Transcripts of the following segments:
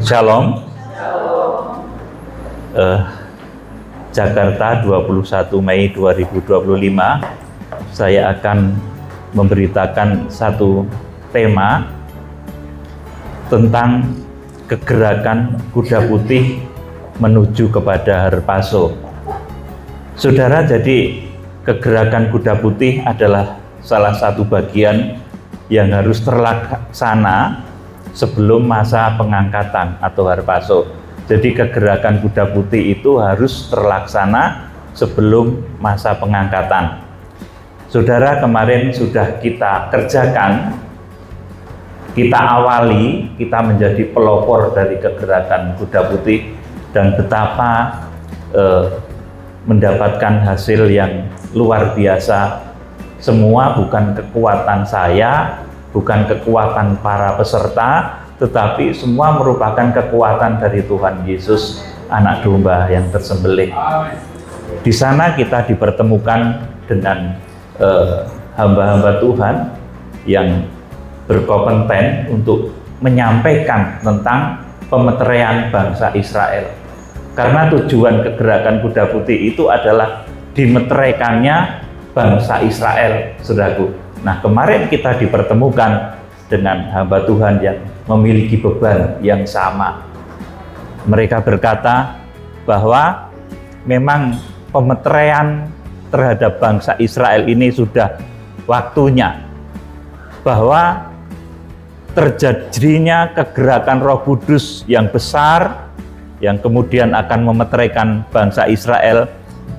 Shalom. Jakarta 21 Mei 2025. Saya akan memberitakan satu tema tentang kegerakan kuda putih menuju kepada Harpaso. Saudara, jadi kegerakan kuda putih adalah salah satu bagian yang harus terlaksana sebelum masa pengangkatan atau Harpaso. Jadi kegerakan kuda putih itu harus terlaksana sebelum masa pengangkatan. Saudara, kemarin sudah kita kerjakan, kita awali, kita menjadi pelopor dari kegerakan kuda putih dan betapa mendapatkan hasil yang luar biasa. Semua bukan kekuatan saya, bukan kekuatan para peserta, tetapi semua merupakan kekuatan dari Tuhan Yesus, anak domba yang tersembelih. Di sana kita dipertemukan dengan hamba-hamba Tuhan yang berkompeten untuk menyampaikan tentang pemeteraian bangsa Israel. Karena tujuan kegerakan kuda putih itu adalah dimeteraikannya bangsa Israel, saudaraku. Nah, kemarin kita dipertemukan dengan hamba Tuhan yang memiliki beban yang sama. Mereka berkata bahwa memang pemeteraian terhadap bangsa Israel ini sudah waktunya, bahwa terjadinya kegerakan Roh Kudus yang besar yang kemudian akan memeteraikan bangsa Israel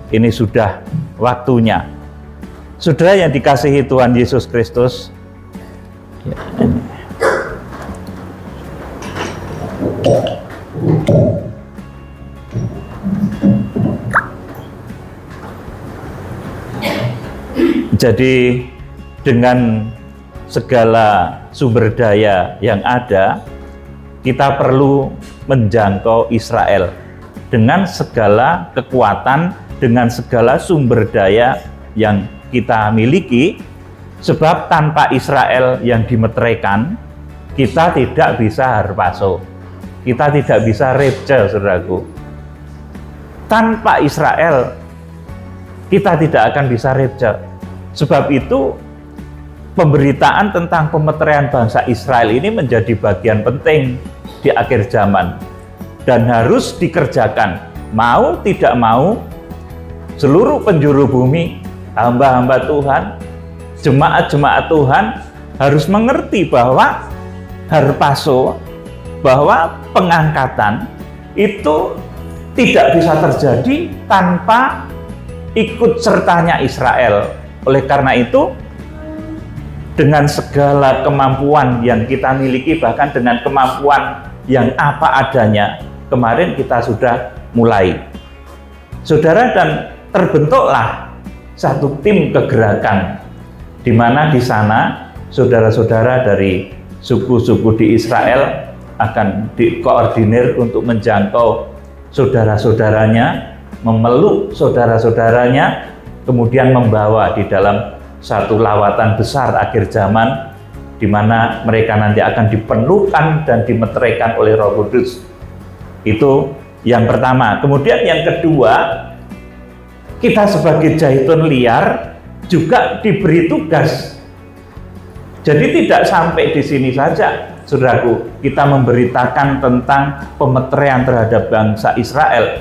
ini sudah waktunya. Saudara yang dikasihi Tuhan Yesus Kristus, jadi dengan segala sumber daya yang ada, kita perlu menjangkau Israel dengan segala kekuatan, dengan segala sumber daya yang kita miliki, sebab tanpa Israel yang dimeteraikan, kita tidak bisa Harpaso, kita tidak bisa Repce, saudaraku. Tanpa Israel, kita tidak akan bisa Repce. Sebab itu, pemberitaan tentang pemeteraian bangsa Israel ini menjadi bagian penting di akhir zaman dan harus dikerjakan. Mau tidak mau, seluruh penjuru bumi, hamba-hamba Tuhan, jemaat-jemaat Tuhan harus mengerti bahwa Harpaso, bahwa pengangkatan itu tidak bisa terjadi tanpa ikut sertanya Israel. Oleh karena itu, dengan segala kemampuan yang kita miliki, bahkan dengan kemampuan yang apa adanya, kemarin kita sudah mulai. Saudara, dan terbentuklah satu tim kegerakan, di mana di sana saudara-saudara dari suku-suku di Israel akan dikoordinir untuk menjangkau saudara-saudaranya, memeluk saudara-saudaranya, kemudian membawa di dalam satu lawatan besar akhir zaman, di mana mereka nanti akan dipenuhkan dan dimeteraikan oleh Roh Kudus. Itu yang pertama. Kemudian yang kedua, kita sebagai Zaitun Liar juga diberi tugas. Jadi tidak sampai di sini saja, saudaraku, kita memberitakan tentang pemeteraian terhadap bangsa Israel,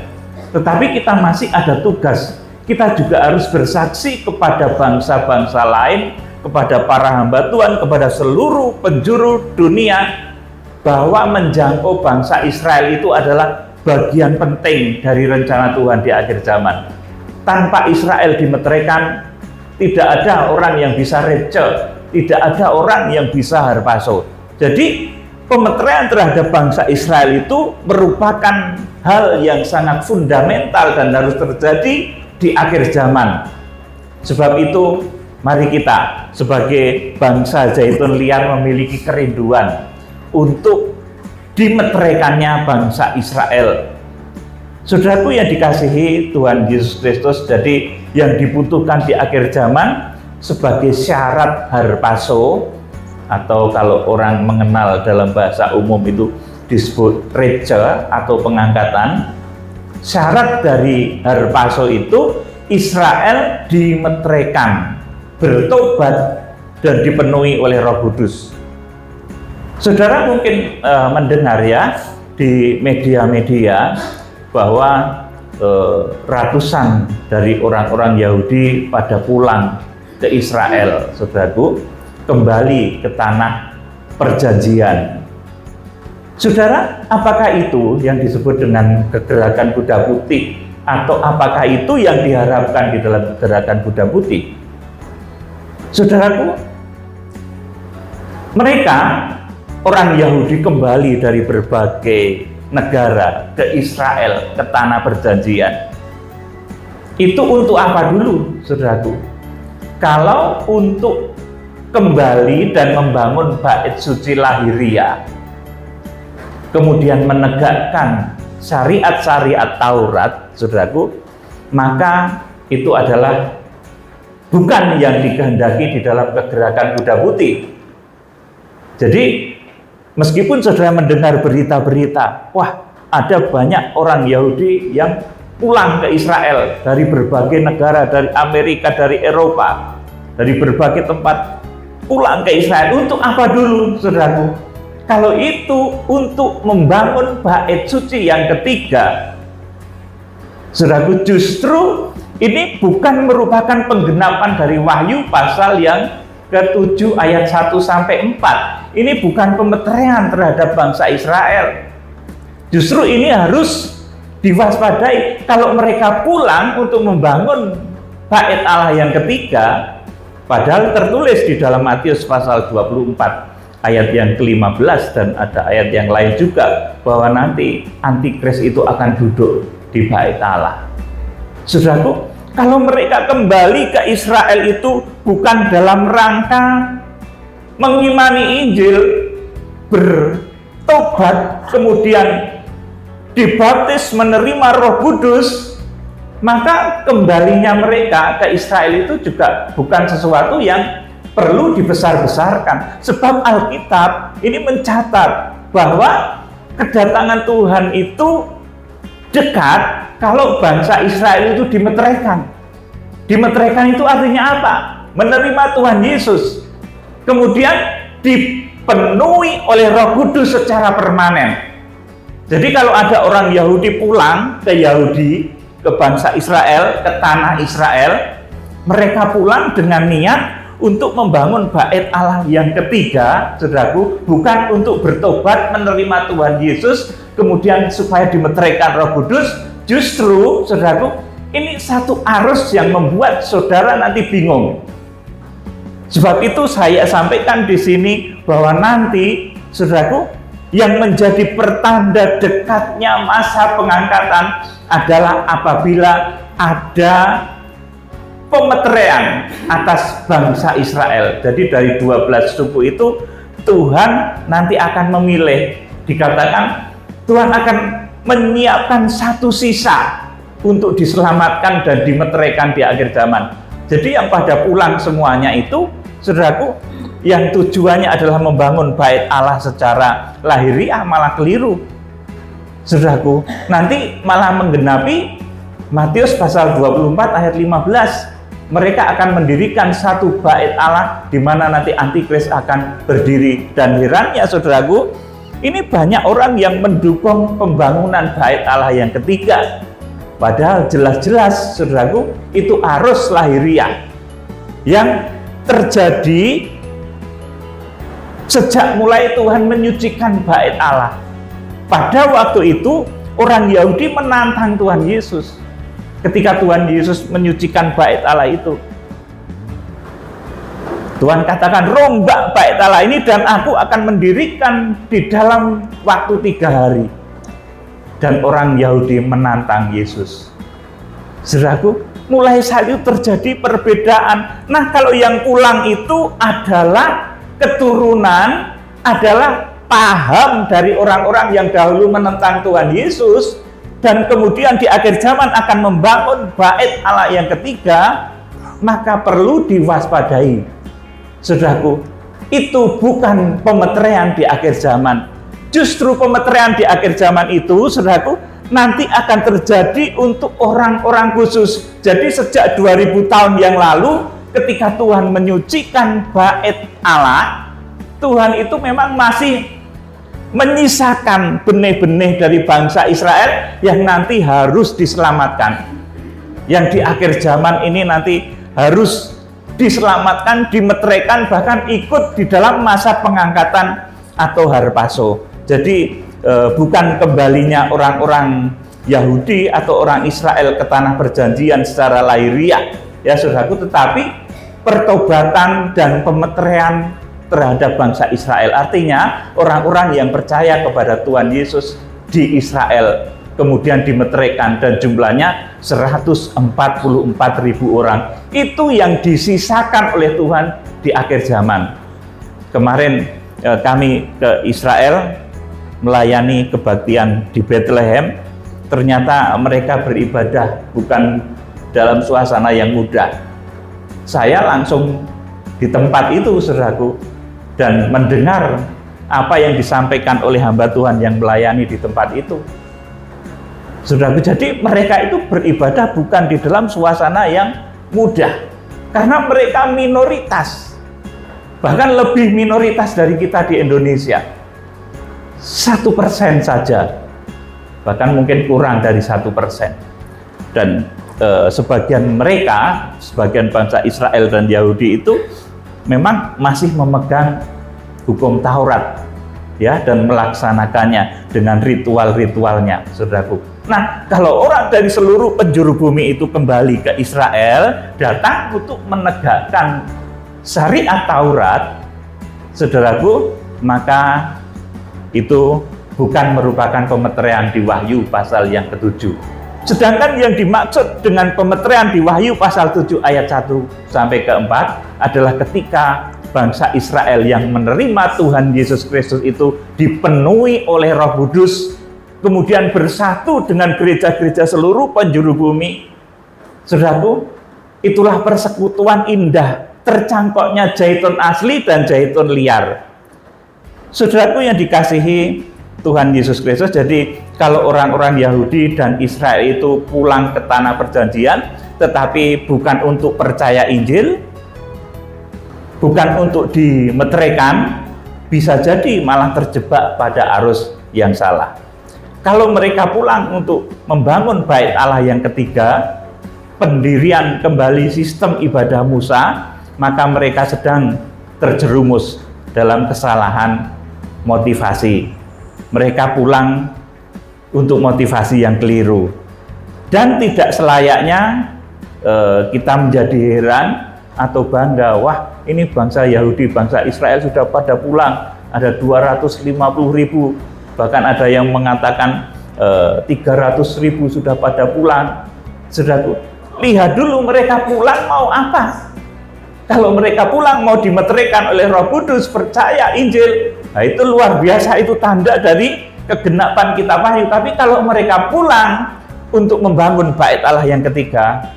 tetapi kita masih ada tugas. Kita juga harus bersaksi kepada bangsa-bangsa lain, kepada para hamba Tuhan, kepada seluruh penjuru dunia, bahwa menjangkau bangsa Israel itu adalah bagian penting dari rencana Tuhan di akhir zaman. Tanpa Israel dimeteraikan, tidak ada orang yang bisa Repce, tidak ada orang yang bisa Harpaso. Jadi pemeteraian terhadap bangsa Israel itu merupakan hal yang sangat fundamental dan harus terjadi di akhir zaman. Sebab itu, mari kita sebagai bangsa Zaitun Liar memiliki kerinduan untuk dimeteraikannya bangsa Israel. Saudaraku yang dikasihi Tuhan Yesus Kristus, jadi yang dibutuhkan di akhir zaman sebagai syarat Harpaso, atau kalau orang mengenal dalam bahasa umum itu disebut rece atau pengangkatan, syarat dari harpazo itu Israel dimetrekan, bertobat, dan dipenuhi oleh Roh Kudus. Saudara mungkin mendengar ya di media-media bahwa ratusan dari orang-orang Yahudi pada pulang ke Israel, saudaraku, kembali ke tanah perjanjian. Saudara, apakah itu yang disebut dengan gerakan Kuda Putih, atau apakah itu yang diharapkan di dalam gerakan Kuda Putih? Saudaraku, mereka orang Yahudi kembali dari berbagai negara ke Israel, ke tanah perjanjian. Itu untuk apa dulu, saudaraku? Kalau untuk kembali dan membangun bait suci lahiriah, kemudian menegakkan syariat-syariat Taurat, saudaraku, maka itu adalah bukan yang dikehendaki di dalam kegerakan Kuda Putih. Jadi meskipun saudara mendengar berita-berita, wah, ada banyak orang Yahudi yang pulang ke Israel dari berbagai negara, dari Amerika, dari Eropa, dari berbagai tempat pulang ke Israel. Untuk apa dulu, saudaraku? Kalau itu untuk membangun bait suci yang ketiga, saudaraku, justru ini bukan merupakan penggenapan dari Wahyu pasal yang ke-7 ayat 1 sampai 4. Ini bukan pemeteraian terhadap bangsa Israel. Justru ini harus diwaspadai. Kalau mereka pulang untuk membangun bait Allah yang ketiga, padahal tertulis di dalam Matius pasal 24 ayat yang ke-15, dan ada ayat yang lain juga bahwa nanti antikris itu akan duduk di bait Allah. Saudaraku, kalau mereka kembali ke Israel itu bukan dalam rangka mengimani Injil, bertobat, kemudian dibaptis, menerima Roh Kudus, maka kembalinya mereka ke Israel itu juga bukan sesuatu yang perlu dibesar-besarkan. Sebab Alkitab ini mencatat bahwa kedatangan Tuhan itu dekat kalau bangsa Israel itu dimeteraikan. Dimeteraikan itu artinya apa? Menerima Tuhan Yesus, kemudian dipenuhi oleh Roh Kudus secara permanen. Jadi kalau ada orang Yahudi pulang ke Yahudi, ke bangsa Israel, ke tanah Israel, mereka pulang dengan niat untuk membangun bait Allah yang ketiga, saudaraku, bukan untuk bertobat, menerima Tuhan Yesus, kemudian supaya dimeteraikan Roh Kudus. Justru, saudaraku, ini satu arus yang membuat saudara nanti bingung. Sebab itu saya sampaikan di sini bahwa nanti, saudaraku, yang menjadi pertanda dekatnya masa pengangkatan adalah apabila ada pemeteraian atas bangsa Israel. Jadi dari 12 suku itu Tuhan nanti akan memilih, dikatakan Tuhan akan menyiapkan satu sisa untuk diselamatkan dan dimeteraikan di akhir zaman. Jadi yang pada pulang semuanya itu, saudaraku, yang tujuannya adalah membangun bait Allah secara lahiriah malah keliru. Saudaraku, nanti malah menggenapi Matius pasal 24 ayat 15. Mereka akan mendirikan satu bait Allah di mana nanti antikris akan berdiri. Dan herannya, saudaraku, ini banyak orang yang mendukung pembangunan bait Allah yang ketiga. Padahal jelas-jelas, saudaraku, itu arus lahiriah yang terjadi sejak mulai Tuhan menyucikan bait Allah. Pada waktu itu, orang Yahudi menantang Tuhan Yesus. Ketika Tuhan Yesus menyucikan bait Allah itu, Tuhan katakan, rombak bait Allah ini dan aku akan mendirikan di dalam waktu 3 hari. Dan orang Yahudi menantang Yesus. Saudaraku, mulai saat itu terjadi perbedaan. Nah, kalau yang pulang itu adalah keturunan, adalah paham dari orang-orang yang dahulu menentang Tuhan Yesus, dan kemudian di akhir zaman akan membangun bait Allah yang ketiga, maka perlu diwaspadai. Saudaraku, itu bukan pemeteraian di akhir zaman. Justru pemeteraian di akhir zaman itu, saudaraku, nanti akan terjadi untuk orang-orang khusus. Jadi sejak 2000 tahun yang lalu, ketika Tuhan menyucikan bait Allah, Tuhan itu memang masih menyisakan benih-benih dari bangsa Israel yang nanti harus diselamatkan. Yang di akhir zaman ini nanti harus diselamatkan, dimeteraikan, bahkan ikut di dalam masa pengangkatan atau harpaso. Jadi bukan kembalinya orang-orang Yahudi atau orang Israel ke tanah perjanjian secara lahiriah, ya saudaraku, tetapi pertobatan dan pemeteraian terhadap bangsa Israel. Artinya orang-orang yang percaya kepada Tuhan Yesus di Israel kemudian dimeteraikan, dan jumlahnya 144.000 orang. Itu yang disisakan oleh Tuhan di akhir zaman. Kemarin kami ke Israel melayani kebaktian di Bethlehem. Ternyata mereka beribadah bukan dalam suasana yang mudah. Saya langsung di tempat itu, saudaraku, dan mendengar apa yang disampaikan oleh hamba Tuhan yang melayani di tempat itu. Saudaraku, jadi mereka itu beribadah bukan di dalam suasana yang mudah, karena mereka minoritas, bahkan lebih minoritas dari kita di Indonesia. 1% saja, bahkan mungkin kurang dari 1%. Dan sebagian mereka, sebagian bangsa Israel dan Yahudi itu memang masih memegang hukum Taurat, ya, dan melaksanakannya dengan ritual-ritualnya, saudaraku. Nah, kalau orang dari seluruh penjuru bumi itu kembali ke Israel, datang untuk menegakkan syariat Taurat, saudaraku, maka itu bukan merupakan pemeteraian di Wahyu pasal yang ke-7. Sedangkan yang dimaksud dengan pemeteraian di Wahyu pasal 7 ayat 1 sampai ke-4 adalah ketika bangsa Israel yang menerima Tuhan Yesus Kristus itu dipenuhi oleh Roh Kudus, kemudian bersatu dengan gereja-gereja seluruh penjuru bumi. Saudaraku, itulah persekutuan indah, tercangkoknya zaitun asli dan zaitun liar. Saudaraku yang dikasihi Tuhan Yesus Kristus, jadi kalau orang-orang Yahudi dan Israel itu pulang ke tanah perjanjian, tetapi bukan untuk percaya Injil, bukan untuk dimeteraikan, bisa jadi malah terjebak pada arus yang salah. Kalau mereka pulang untuk membangun bait Allah yang ketiga, pendirian kembali sistem ibadah Musa, maka mereka sedang terjerumus dalam kesalahan motivasi. Mereka pulang untuk motivasi yang keliru, dan tidak selayaknya kita menjadi heran atau bangga, wah ini bangsa Yahudi, bangsa Israel sudah pada pulang, ada 250.000, bahkan ada yang mengatakan 300.000 sudah pada pulang. Saudaraku, lihat dulu mereka pulang mau apa. Kalau mereka pulang mau dimeteraikan oleh Roh Kudus, percaya Injil, nah itu luar biasa, itu tanda dari kegenapan kitab Wahyu. Tapi kalau mereka pulang untuk membangun bait Allah yang ketiga,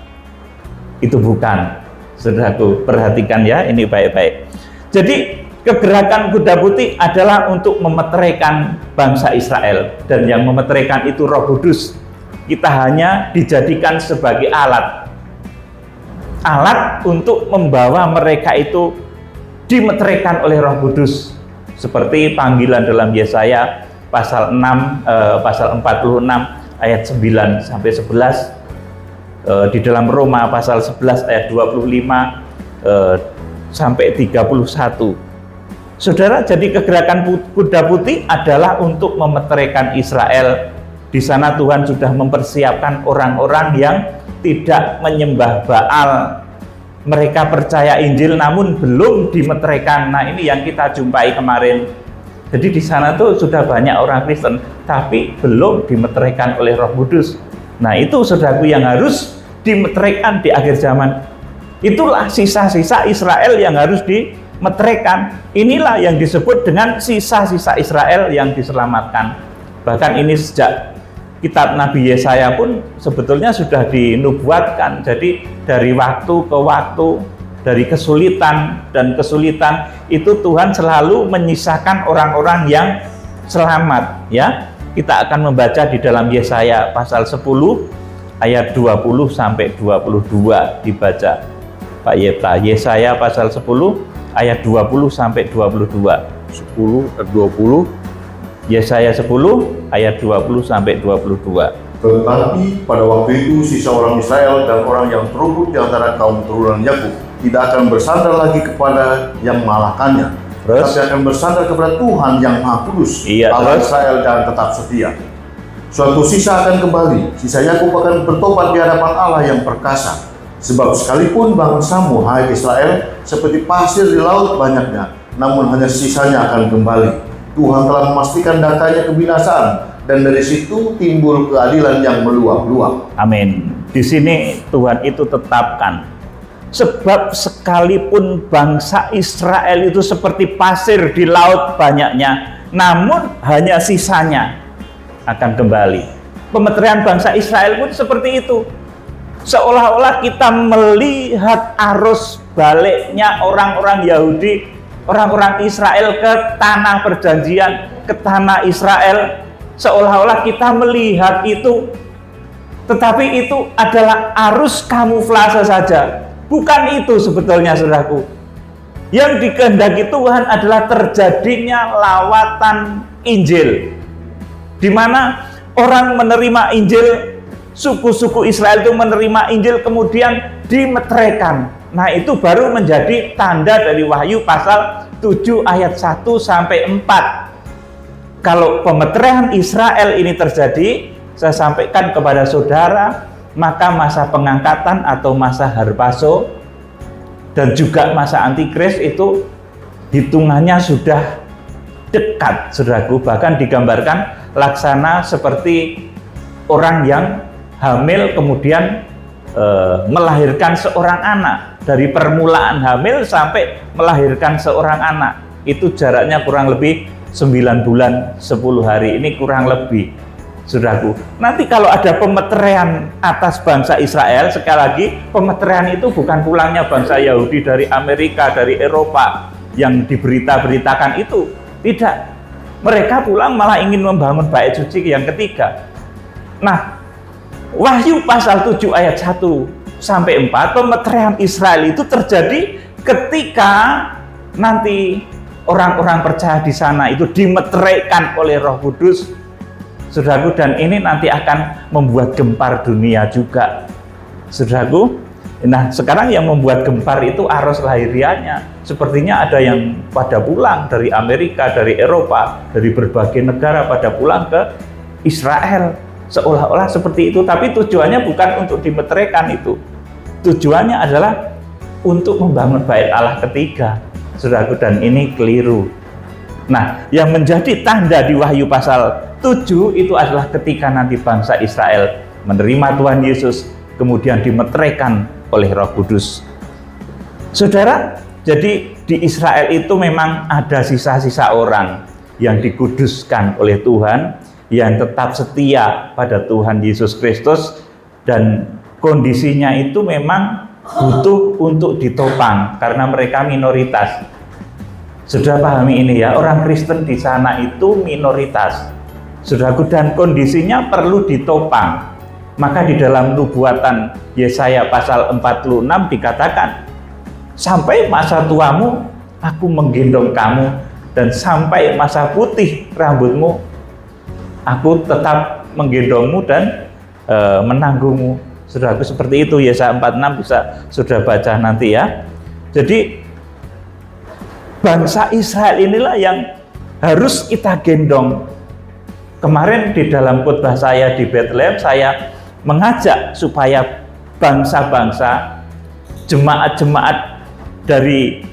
itu bukan. Saudaraku, perhatikan ya, ini baik-baik. Jadi kegerakan kuda putih adalah untuk memeteraikan bangsa Israel, dan yang memeteraikan itu Roh Kudus. Kita hanya dijadikan sebagai alat untuk membawa mereka itu dimeteraikan oleh Roh Kudus, seperti panggilan dalam Yesaya pasal 46 ayat 9 sampai 11, di dalam Roma pasal 11 ayat 25 sampai 31. Saudara, jadi kegerakan kuda putih adalah untuk memeteraikan Israel. Di sana Tuhan sudah mempersiapkan orang-orang yang tidak menyembah Baal. Mereka percaya Injil namun belum dimeteraikan. Nah, ini yang kita jumpai kemarin. Jadi di sana tuh sudah banyak orang Kristen tapi belum dimeteraikan oleh Roh Kudus. Nah, itu saudaraku yang harus dimeteraikan di akhir zaman. Itulah sisa-sisa Israel yang harus dimeteraikan. Inilah yang disebut dengan sisa-sisa Israel yang diselamatkan. Bahkan ini sejak kitab Nabi Yesaya pun sebetulnya sudah dinubuatkan. Jadi dari waktu ke waktu, dari kesulitan dan kesulitan itu Tuhan selalu menyisakan orang-orang yang selamat, ya. Kita akan membaca di dalam Yesaya pasal 10 ayat 20 sampai 22 dibaca Pak Yepta. Yesaya pasal 10 ayat 20 sampai 22. 10 ayat 20. Yesaya 10 ayat 20 sampai 22. Tetapi pada waktu itu sisa orang Israel dan orang yang terubuk di antara kaum keturunan Yakub tidak akan bersandar lagi kepada yang mengalahkannya, Terus? tapi akan bersandar kepada Tuhan yang Maha Kudus, Iya, Allah terus? Israel, dan tetap setia. Suatu sisa akan kembali, sisa Yakub akan bertobat di hadapan Allah yang perkasa. Sebab sekalipun bangsamu, hai Israel, seperti pasir di laut banyaknya, namun hanya sisanya akan kembali. Tuhan telah memastikan datanya kebinasaan, dan dari situ timbul keadilan yang meluap-luap. Amin. Di sini Tuhan itu tetapkan. Sebab sekalipun bangsa Israel itu seperti pasir di laut banyaknya, namun hanya sisanya akan kembali. Pemeterian bangsa Israel pun seperti itu. Seolah-olah kita melihat arus baliknya orang-orang Yahudi, orang-orang Israel ke tanah perjanjian, ke tanah Israel. Seolah-olah kita melihat itu, tetapi itu adalah arus kamuflase saja. Bukan itu sebetulnya, saudaraku. Yang dikehendaki Tuhan adalah terjadinya lawatan Injil, di mana orang menerima Injil, suku-suku Israel itu menerima Injil kemudian dimeteraikan. Nah, itu baru menjadi tanda dari Wahyu pasal 7 ayat 1 sampai 4. Kalau pemeteraian Israel ini terjadi, saya sampaikan kepada saudara, maka masa pengangkatan atau masa harpazo dan juga masa antikris itu hitungannya sudah dekat, saudaraku. Bahkan digambarkan laksana seperti orang yang hamil kemudian melahirkan seorang anak. Dari permulaan hamil sampai melahirkan seorang anak, itu jaraknya kurang lebih 9 bulan 10 hari. Ini kurang lebih, saudaraku. Nanti kalau ada pemeteraian atas bangsa Israel, sekali lagi pemeteraian itu bukan pulangnya bangsa Yahudi dari Amerika, dari Eropa yang diberita-beritakan itu. Tidak. Mereka pulang malah ingin membangun bait suci yang ketiga. Nah, Wahyu pasal 7 ayat 1 sampai 4, pemeteraian Israel itu terjadi ketika nanti orang-orang percaya di sana itu dimeteraikan oleh Roh Kudus, saudaraku, dan ini nanti akan membuat gempar dunia juga, saudaraku. Nah, sekarang yang membuat gempar itu arus lahirianya. Sepertinya ada yang pada pulang dari Amerika, dari Eropa, dari berbagai negara pada pulang ke Israel. Seolah-olah seperti itu, tapi tujuannya bukan untuk dimeteraikan itu. Tujuannya adalah untuk membangun bait Allah ketiga, saudaraku, dan ini keliru. Nah, yang menjadi tanda di Wahyu pasal 7 itu adalah ketika nanti bangsa Israel menerima Tuhan Yesus, kemudian dimeteraikan oleh Roh Kudus. Saudara, jadi di Israel itu memang ada sisa-sisa orang yang dikuduskan oleh Tuhan, yang tetap setia pada Tuhan Yesus Kristus, dan kondisinya itu memang butuh untuk ditopang karena mereka minoritas. Sudah pahami ini ya, orang Kristen di sana itu minoritas, saudaraku, dan kondisinya perlu ditopang. Maka di dalam nubuatan Yesaya pasal 46 dikatakan, sampai masa tuamu aku menggendong kamu, dan sampai masa putih rambutmu aku tetap menggendongmu dan menanggungmu. Saudaraku, seperti itu. Yesaya 46 bisa sudah baca nanti ya. Jadi bangsa Israel inilah yang harus kita gendong. Kemarin di dalam khotbah saya di Bethlehem, saya mengajak supaya bangsa-bangsa, jemaat-jemaat dari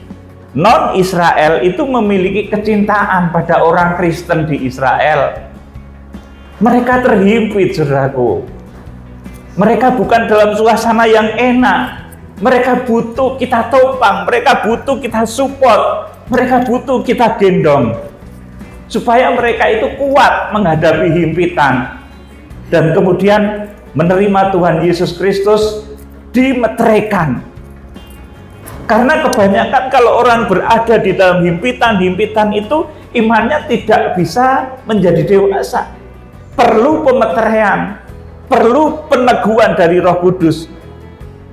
non-Israel itu memiliki kecintaan pada orang Kristen di Israel. Mereka terhimpit, saudaraku. Mereka bukan dalam suasana yang enak. Mereka butuh kita topang, mereka butuh kita support, mereka butuh kita gendong, supaya mereka itu kuat menghadapi himpitan, dan kemudian menerima Tuhan Yesus Kristus, dimeteraikan. Karena kebanyakan kalau orang berada di dalam himpitan-himpitan itu, imannya tidak bisa menjadi dewasa. Perlu pemeteraian, perlu peneguhan dari Roh Kudus.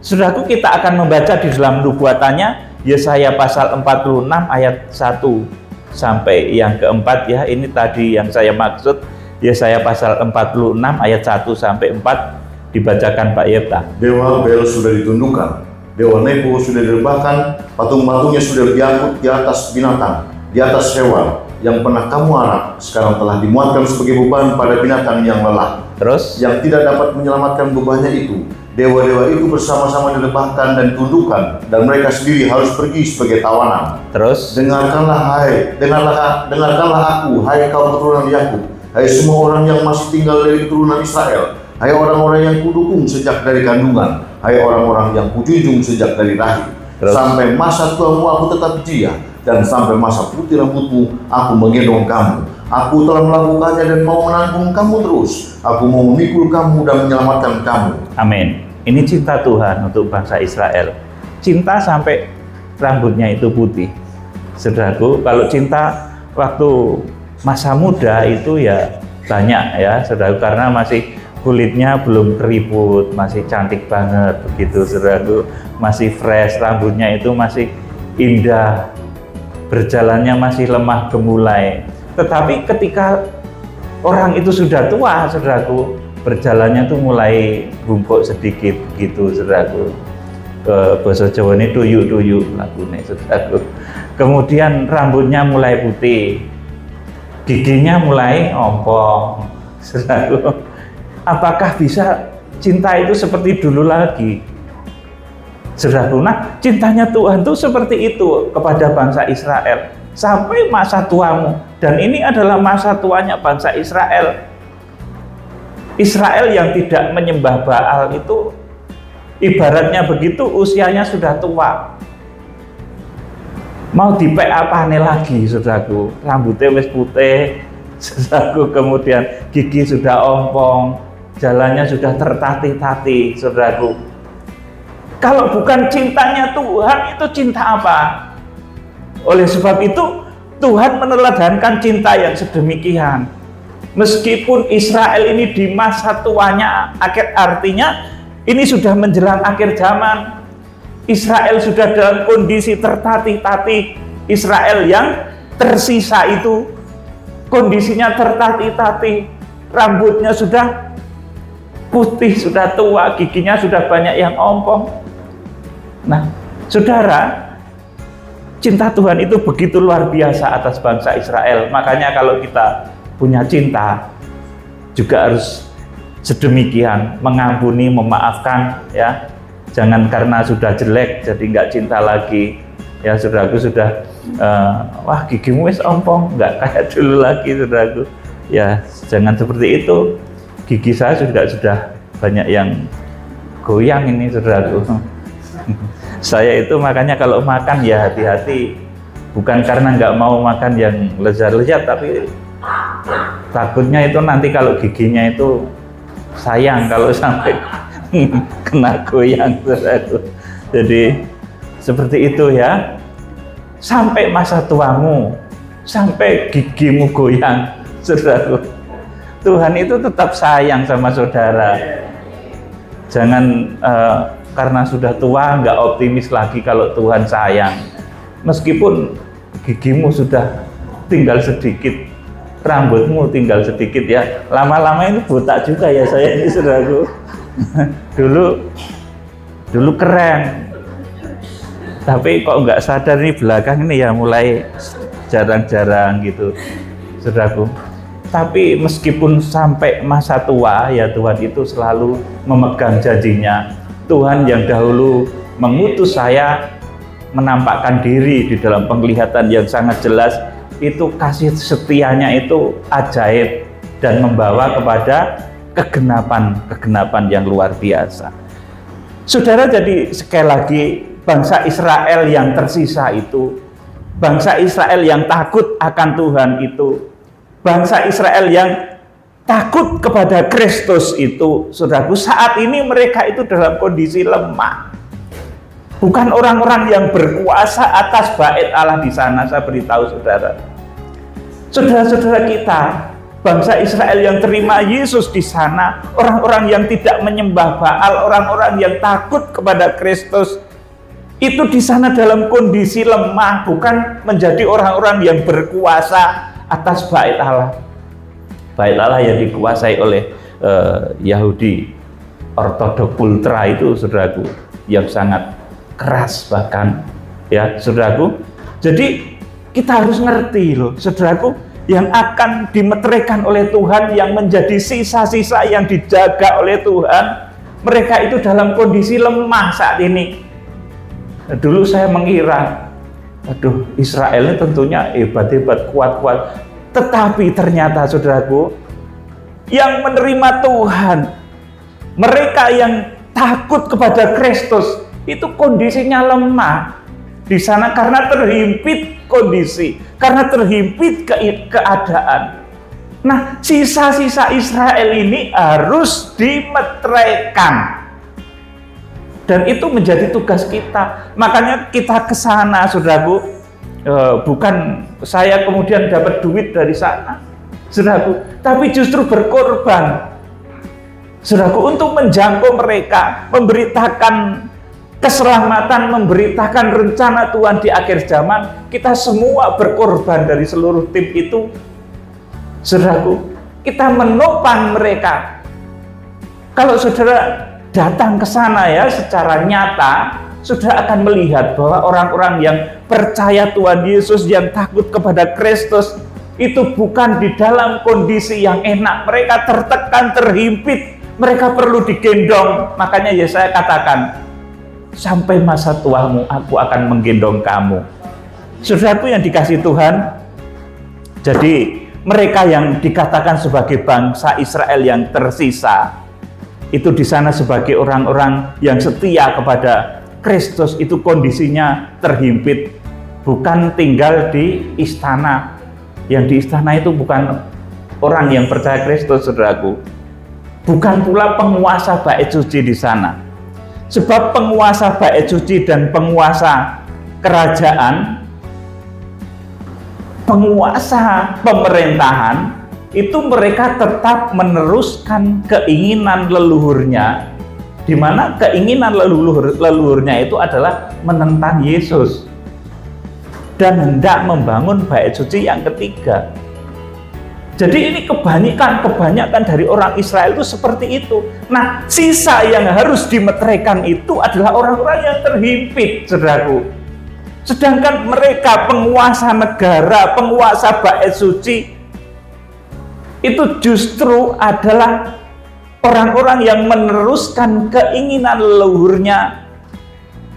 Saudaraku, kita akan membaca di dalam nubuatannya Yesaya pasal 46 ayat 1 sampai yang keempat ya. Ini tadi yang saya maksud, Yesaya pasal 46 ayat 1 sampai 4 dibacakan Pak Yepta. Dewa Bel sudah ditundukkan, Dewa Nebo sudah direbahkan, patung-patungnya sudah diangkut di atas binatang, di atas hewan yang pernah kamu arak, sekarang telah dimuatkan sebagai beban pada binatang yang lelah. Terus Yang tidak dapat menyelamatkan bebannya itu, dewa-dewa itu bersama-sama direbahkan dan ditundukkan, dan mereka sendiri harus pergi sebagai tawanan. terus Dengarkanlah aku, hai kaum keturunan Yakub, hai semua orang yang masih tinggal dari keturunan Israel, hai orang-orang yang kudukung sejak dari kandungan, hai orang-orang yang kujunjung sejak dari rahim. Terus? Sampai masa tuamu aku tetap jia, dan sampai masa putih rambutmu aku menggendong kamu. Aku telah melakukannya dan mau menanggung kamu terus. Aku mau memikul kamu dan menyelamatkan kamu. amin. Ini cinta Tuhan untuk bangsa Israel. Cinta sampai rambutnya itu putih. Saudaraku, kalau cinta waktu masa muda itu ya banyak ya, saudaraku, karena masih kulitnya belum keriput, masih cantik banget begitu, saudaraku, masih fresh, rambutnya itu masih indah, berjalannya masih lemah gemulai. Tetapi ketika orang itu sudah tua, saudaraku, berjalannya tuh mulai bungkuk sedikit gitu, saudaraku. Ke bahasa Jawa ini tuyuk-tuyuk lagunya, saudaraku. Kemudian rambutnya mulai putih, giginya mulai ompong, saudaraku. Apakah bisa cinta itu seperti dulu lagi? Saudaraku, nah cintanya Tuhan tuh seperti itu kepada bangsa Israel sampai masa tuamu, dan ini adalah masa tuanya bangsa Israel. Israel yang tidak menyembah Baal itu ibaratnya begitu, usianya sudah tua, mau dipek apane lagi, saudaraku, rambutnya wis putih, saudaraku, kemudian gigi sudah ompong, jalannya sudah tertatih-tatih, saudaraku. Kalau bukan cintanya Tuhan, itu cinta apa? Oleh sebab itu, Tuhan meneladankan cinta yang sedemikian. Meskipun Israel ini di masa tuanya, artinya ini sudah menjelang akhir zaman. Israel sudah dalam kondisi tertatih-tatih. Israel yang tersisa itu kondisinya tertatih-tatih, rambutnya sudah putih, sudah tua, giginya sudah banyak yang ompong. Nah, saudara, cinta Tuhan itu begitu luar biasa atas bangsa Israel. Makanya kalau kita punya cinta juga harus sedemikian, mengampuni, memaafkan ya. Jangan karena sudah jelek jadi nggak cinta lagi. Ya, saudaraku, sudah wah gigimu wis ompong, nggak kayak dulu lagi, saudaraku. Ya, jangan seperti itu. Gigi saya sudah banyak yang goyang ini, saudaraku. Saya itu makanya kalau makan ya hati-hati, bukan karena nggak mau makan yang lezat-lezat, tapi takutnya itu nanti kalau giginya itu sayang kalau sampai kena goyang, saudaraku. Jadi seperti itu ya, sampai masa tuamu, sampai gigimu goyang, saudaraku, Tuhan itu tetap sayang sama saudara. Jangan karena sudah tua nggak optimis lagi kalau Tuhan sayang. Meskipun gigimu sudah tinggal sedikit, rambutmu tinggal sedikit ya, lama-lama ini botak juga ya saya ini, saudaraku. dulu keren, tapi kok nggak sadar nih belakang ini ya mulai jarang-jarang gitu, saudaraku. Tapi meskipun sampai masa tua ya, Tuhan itu selalu memegang janjinya. Tuhan yang dahulu mengutus saya menampakkan diri di dalam penglihatan yang sangat jelas, itu kasih setianya itu ajaib dan membawa kepada kegenapan yang luar biasa. Saudara, jadi sekali lagi, bangsa Israel yang tersisa itu, bangsa Israel yang takut akan Tuhan itu, bangsa Israel yang takut kepada Kristus itu, saudaraku, saat ini mereka itu dalam kondisi lemah. Bukan orang-orang yang berkuasa atas bait Allah di sana. Saya beritahu saudara, saudara-saudara kita, bangsa Israel yang terima Yesus di sana, orang-orang yang tidak menyembah Baal, orang-orang yang takut kepada Kristus, itu di sana dalam kondisi lemah, bukan menjadi orang-orang yang berkuasa atas bait Allah. Bait Allah yang dikuasai oleh Yahudi Ortodok Ultra itu, saudaraku, yang sangat keras bahkan, ya saudaraku. Jadi kita harus ngerti loh, saudaraku, yang akan dimeteraikan oleh Tuhan, yang menjadi sisa-sisa yang dijaga oleh Tuhan, mereka itu dalam kondisi lemah saat ini. Dulu saya mengira, aduh, Israel ini tentunya hebat-hebat, kuat-kuat, tetapi ternyata saudaraku, yang menerima Tuhan, mereka yang takut kepada Kristus, itu kondisinya lemah di sana karena terhimpit kondisi, karena terhimpit keadaan. Nah, sisa-sisa Israel ini harus dimeteraikan, dan itu menjadi tugas kita. Makanya kita ke sana, saudaraku. Bukan saya kemudian dapat duit dari sana, saudaraku, tapi justru berkorban, saudaraku, untuk menjangkau mereka, memberitakan keselamatan, memberitakan rencana Tuhan di akhir zaman. Kita semua berkorban dari seluruh tim itu, saudaraku. Kita menopang mereka. Kalau saudara datang ke sana ya secara nyata, saudara akan melihat bahwa orang-orang yang percaya Tuhan Yesus, yang takut kepada Kristus, itu bukan di dalam kondisi yang enak. Mereka tertekan, terhimpit, mereka perlu digendong. Makanya ya saya katakan, sampai masa tuamu aku akan menggendong kamu. Saudaraku yang dikasihi Tuhan, jadi mereka yang dikatakan sebagai bangsa Israel yang tersisa, itu di sana sebagai orang-orang yang setia kepada Kristus, itu kondisinya terhimpit, bukan tinggal di istana. Yang di istana itu bukan orang yang percaya Kristus, saudaraku. Bukan pula penguasa bait suci di sana. Sebab penguasa bait suci dan penguasa kerajaan, penguasa pemerintahan, itu mereka tetap meneruskan keinginan leluhurnya, di mana keinginan leluhurnya itu adalah menentang Yesus dan hendak membangun bait suci yang ketiga. Jadi ini kebanyakan dari orang Israel itu seperti itu. Nah, sisa yang harus dimeteraikan itu adalah orang-orang yang terhimpit, saudaraku. Sedangkan mereka penguasa negara, penguasa bait suci, itu justru adalah orang-orang yang meneruskan keinginan leluhurnya,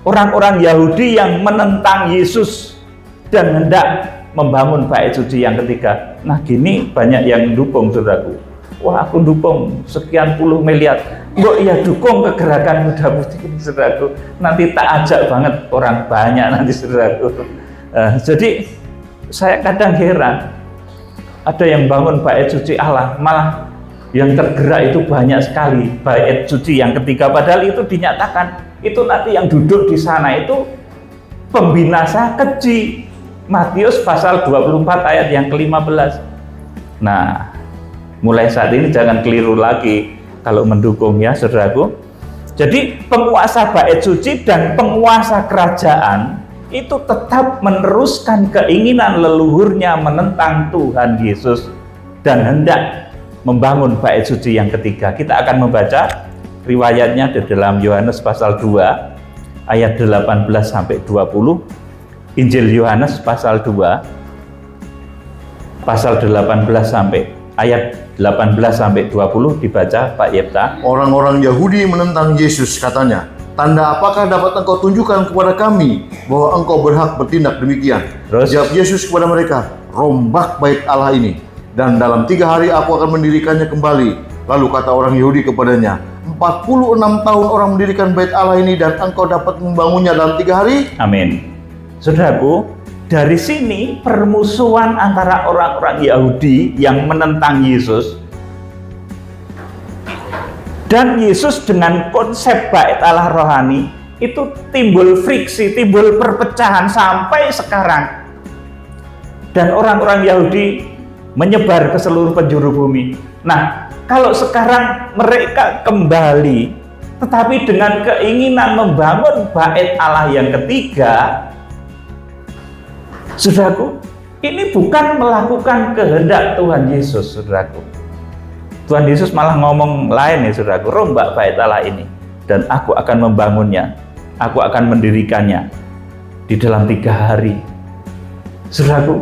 orang-orang Yahudi yang menentang Yesus dan hendak membangun bait suci yang ketiga. Nah, gini banyak yang dukung, saudaraku. Wah, aku dukung sekian puluh miliar. Mbok ya dukung kegerakan Muda Putih ini, saudaraku. Nanti tak ajak banget orang banyak nanti, saudaraku. Jadi saya kadang heran, ada yang bangun bait suci Allah, malah yang tergerak itu banyak sekali bait suci yang ketiga. Padahal itu dinyatakan itu nanti yang duduk di sana itu pembinasa keji. Matius pasal 24 ayat yang ke-15. Nah, mulai saat ini jangan keliru lagi kalau mendukung ya, saudaraku. Jadi penguasa bait suci dan penguasa kerajaan itu tetap meneruskan keinginan leluhurnya menentang Tuhan Yesus dan hendak membangun bait suci yang ketiga. Kita akan membaca riwayatnya di dalam Yohanes pasal 2 ayat 18 sampai 20. Injil Yohanes pasal 2 pasal 18 sampai ayat 18 sampai 20 dibaca Pak Yepta. Orang-orang Yahudi menentang Yesus, katanya, "Tanda apakah dapat engkau tunjukkan kepada kami bahwa engkau berhak bertindak demikian?" Terus jawab Yesus kepada mereka, "Rombak bait Allah ini, dan dalam 3 hari aku akan mendirikannya kembali." Lalu kata orang Yahudi kepadanya, 46 tahun orang mendirikan bait Allah ini, dan engkau dapat membangunnya dalam 3 hari? Amin. Saudaraku, dari sini permusuhan antara orang-orang Yahudi yang menentang Yesus dan Yesus dengan konsep bait Allah rohani itu timbul friksi, timbul perpecahan sampai sekarang. Dan orang-orang Yahudi menyebar ke seluruh penjuru bumi. Nah, kalau sekarang mereka kembali, tetapi dengan keinginan membangun bait Allah yang ketiga, saudaraku, ini bukan melakukan kehendak Tuhan Yesus, saudaraku. Tuhan Yesus malah ngomong lain ya, saudaraku, rombak bait Allah ini, dan aku akan membangunnya, aku akan mendirikannya di dalam 3 hari. Saudaraku,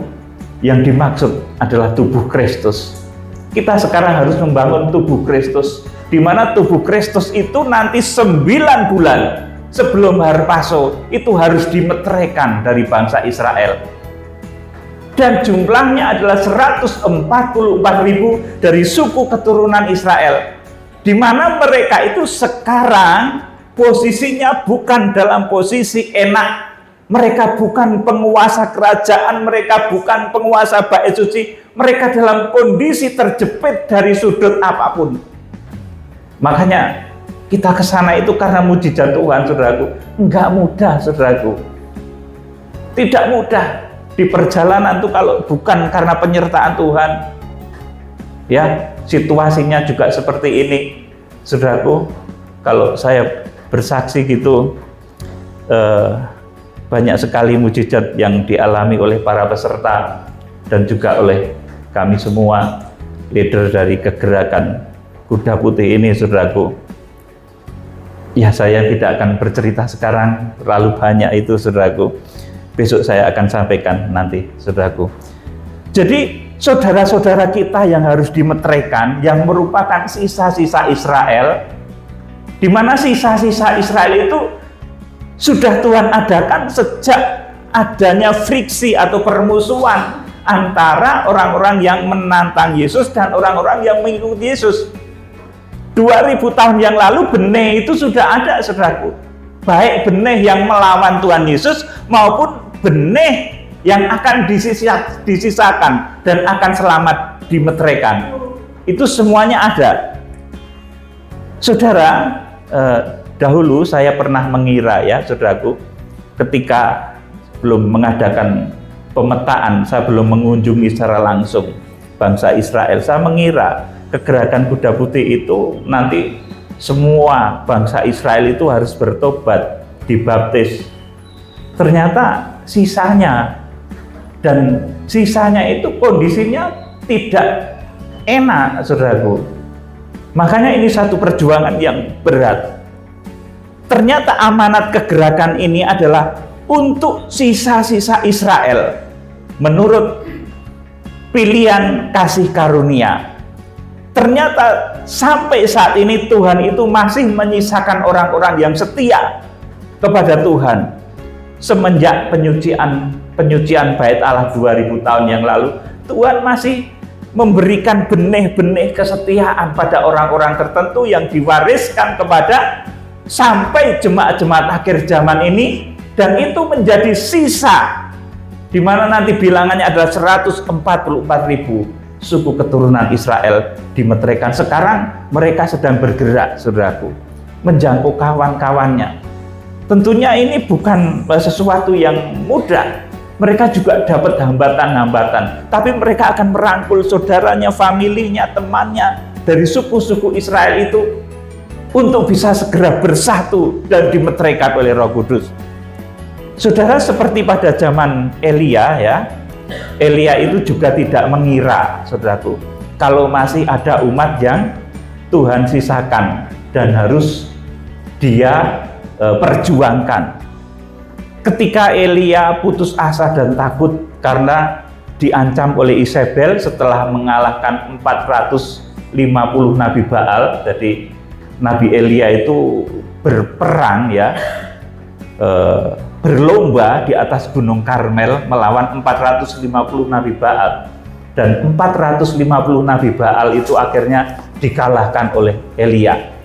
yang dimaksud adalah tubuh Kristus. Kita sekarang harus membangun tubuh Kristus, di mana tubuh Kristus itu nanti 9 bulan sebelum Harpaso itu harus dimeteraikan dari bangsa Israel. Dan jumlahnya adalah 144.000 dari suku keturunan Israel, di mana mereka itu sekarang posisinya bukan dalam posisi enak. Mereka bukan penguasa kerajaan, mereka bukan penguasa bait suci, mereka dalam kondisi terjepit dari sudut apapun. Makanya kita ke sana itu karena mujizat Tuhan, saudaraku. Enggak mudah, saudaraku. Tidak mudah. Di perjalanan tuh kalau bukan karena penyertaan Tuhan, ya situasinya juga seperti ini, saudaraku. Kalau saya bersaksi gitu, banyak sekali mujizat yang dialami oleh para peserta dan juga oleh kami semua leader dari kegerakan Kuda Putih ini, saudaraku. Ya, saya tidak akan bercerita sekarang, terlalu banyak itu, saudaraku. Besok saya akan sampaikan nanti, saudaraku. Jadi saudara-saudara kita yang harus dimeteraikan, yang merupakan sisa-sisa Israel, di mana sisa-sisa Israel itu sudah Tuhan adakan sejak adanya friksi atau permusuhan antara orang-orang yang menantang Yesus dan orang-orang yang mengikuti Yesus. 2000 tahun yang lalu benih itu sudah ada, saudaraku. Baik benih yang melawan Tuhan Yesus maupun benih yang akan disisakan dan akan selamat dimeteraikan. Itu semuanya ada. Saudara, dahulu saya pernah mengira, ya saudaraku, ketika belum mengadakan pemetaan, saya belum mengunjungi secara langsung bangsa Israel, saya mengira kegerakan Kuda Putih itu nanti semua bangsa Israel itu harus bertobat, dibaptis. Ternyata sisanya, dan sisanya itu kondisinya tidak enak, saudaraku. Makanya ini satu perjuangan yang berat. Ternyata amanat kegerakan ini adalah untuk sisa-sisa Israel menurut pilihan kasih karunia. Ternyata sampai saat ini Tuhan itu masih menyisakan orang-orang yang setia kepada Tuhan. Semenjak penyucian bait Allah 2000 tahun yang lalu, Tuhan masih memberikan benih-benih kesetiaan pada orang-orang tertentu yang diwariskan kepada sampai jemaat-jemaat akhir zaman ini, dan itu menjadi sisa, di mana nanti bilangannya adalah 144.000 suku keturunan Israel dimeteraikan. Sekarang mereka sedang bergerak, saudaraku, menjangkau kawan-kawannya. Tentunya ini bukan sesuatu yang mudah. Mereka juga dapat hambatan-hambatan, tapi mereka akan merangkul saudaranya, familinya, temannya dari suku-suku Israel itu untuk bisa segera bersatu dan dimeteraikan oleh Roh Kudus. Saudara, seperti pada zaman Elia, ya, Elia itu juga tidak mengira, saudaraku, kalau masih ada umat yang Tuhan sisakan dan harus dia perjuangkan. Ketika Elia putus asa dan takut karena diancam oleh Isabel setelah mengalahkan 450 Nabi Baal, jadi Nabi Elia itu berperang, ya, berlomba di atas Gunung Karmel melawan 450 Nabi Baal, dan 450 Nabi Baal itu akhirnya dikalahkan oleh Elia.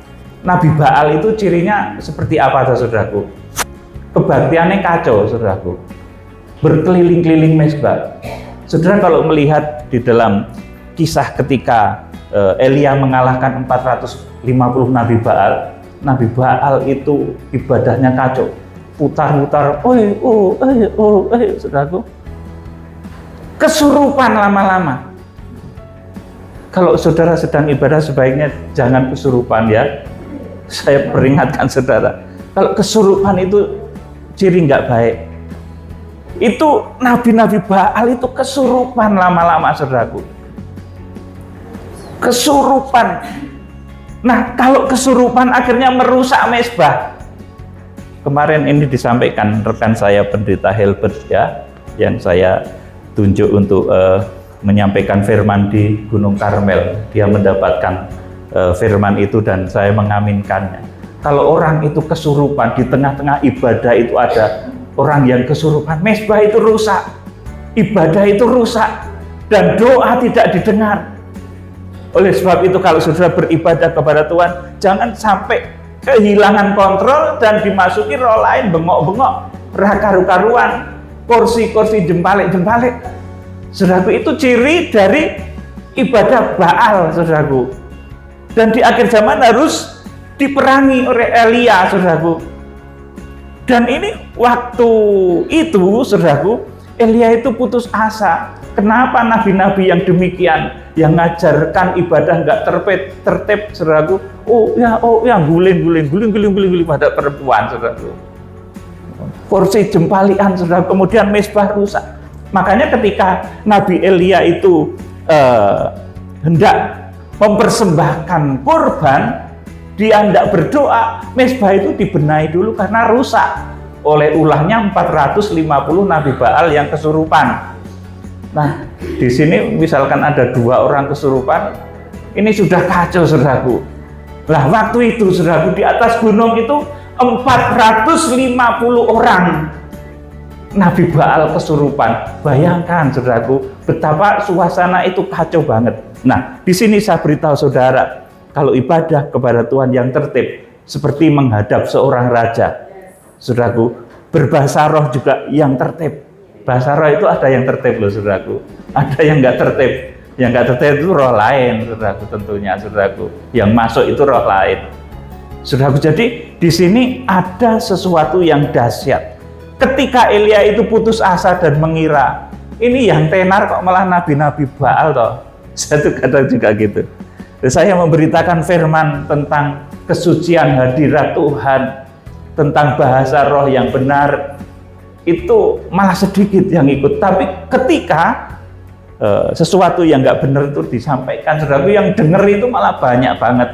Nabi Baal itu cirinya seperti apa, saudaraku? Kebaktiannya kacau, saudaraku. Berkeliling-keliling mezbah. Saudara, kalau melihat di dalam kisah ketika Elia mengalahkan 450 Nabi Baal, Nabi Baal itu ibadahnya kacau, putar-putar, saudaraku, kesurupan lama-lama. Kalau saudara sedang ibadah sebaiknya jangan kesurupan ya. Saya peringatkan saudara, kalau kesurupan itu ciri nggak baik. Itu nabi-nabi Baal itu kesurupan lama-lama saudaraku. Kesurupan. Nah, kalau kesurupan akhirnya merusak mezbah. Kemarin ini disampaikan rekan saya pendeta Helbert ya, yang saya tunjuk untuk menyampaikan firman di Gunung Karmel. Dia mendapatkan firman itu dan saya mengaminkannya. Kalau orang itu kesurupan, di tengah-tengah ibadah itu ada orang yang kesurupan, mezbah itu rusak, ibadah itu rusak, dan doa tidak didengar. Oleh sebab itu kalau saudara beribadah kepada Tuhan, jangan sampai kehilangan kontrol dan dimasuki roh lain, bengok-bengok, karu-karuan, kursi-kursi jempalik-jempalik. Saudaraku, itu ciri dari ibadah Baal, saudaraku. Dan di akhir zaman harus diperangi oleh Elia, saudaraku. Dan ini waktu itu, saudaraku, Elia itu putus asa. Kenapa nabi-nabi yang demikian, yang ngajarkan ibadah nggak tertib, saudaraku? Oh ya, guling pada perempuan, saudaraku. Kursi jempalian, saudara. Kemudian mezbah rusak. Makanya ketika Nabi Elia itu hendak mempersembahkan kurban, dia hendak berdoa, mezbah itu dibenahi dulu karena rusak oleh ulahnya 450 Nabi Baal yang kesurupan. Nah, di sini misalkan ada 2 orang kesurupan, ini sudah kacau, saudaraku. Lah, waktu itu, saudaraku, di atas gunung itu 450 orang Nabi Baal kesurupan. Bayangkan, saudaraku, betapa suasana itu kacau banget. Nah, di sini saya beritahu saudara, kalau ibadah kepada Tuhan yang tertib, seperti menghadap seorang raja. Saudaraku, berbahasa roh juga yang tertib. Bahasa roh itu ada yang tertib loh, saudaraku. Ada yang nggak tertib. Yang nggak tertib itu roh lain, saudaraku, tentunya, saudaraku. Yang masuk itu roh lain. Saudaraku, jadi di sini ada sesuatu yang dahsyat. Ketika Elia itu putus asa dan mengira, ini yang tenar kok malah nabi-nabi Baal toh. Satu kadang juga gitu. Saya memberitakan firman tentang kesucian hadirat Tuhan, tentang bahasa roh yang benar, itu malah sedikit yang ikut. Tapi ketika sesuatu yang nggak benar itu disampaikan, saudaraku, yang dengar itu malah banyak banget,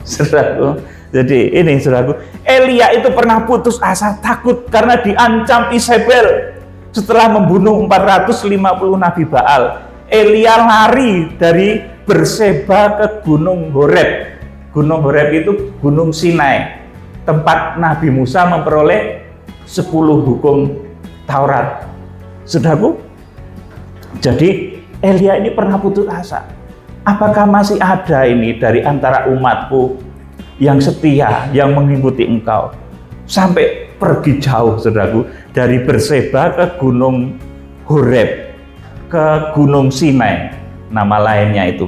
saudaraku. Jadi ini, saudaraku, Elia itu pernah putus asa, takut karena diancam Isabel setelah membunuh 450 Nabi Baal. Elia lari dari Berseba ke Gunung Horeb. Gunung Horeb itu Gunung Sinai, tempat Nabi Musa memperoleh 10 hukum Taurat. Saudaraku, jadi Elia ini pernah putus asa. Apakah masih ada ini dari antara umatku yang setia, yang mengikuti engkau? Sampai pergi jauh, saudaraku, dari Berseba ke Gunung Horeb, ke Gunung Sinai, nama lainnya itu.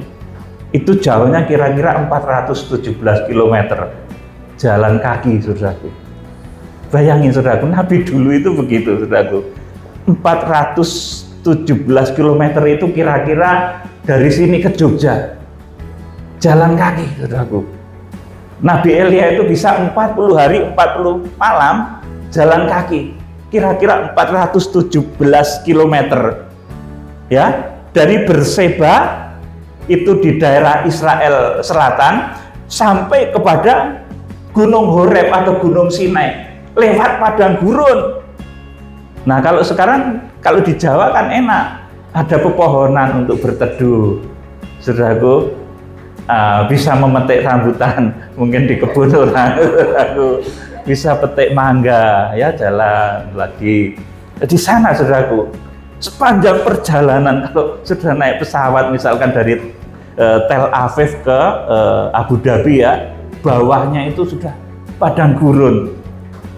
Itu jauhnya kira-kira 417 km jalan kaki, saudaraku. Bayangin, saudaraku, Nabi dulu itu begitu, saudaraku. 417 km itu kira-kira dari sini ke Jogja, jalan kaki, saudaraku. Nabi Elia itu bisa 40 hari 40 malam jalan kaki, kira-kira 417 km ya, dari Berseba itu di daerah Israel Selatan sampai kepada Gunung Horeb atau Gunung Sinai lewat padang gurun. Nah, kalau sekarang, kalau di Jawa kan enak, ada pepohonan untuk berteduh, saudaraku. Bisa memetik rambutan, mungkin di kebun orang, saudaraku. Bisa petik mangga, ya, jalan lagi di sana, saudaraku. Sepanjang perjalanan, kalau sudah naik pesawat misalkan dari Tel Aviv ke Abu Dhabi, ya, bawahnya itu sudah padang gurun.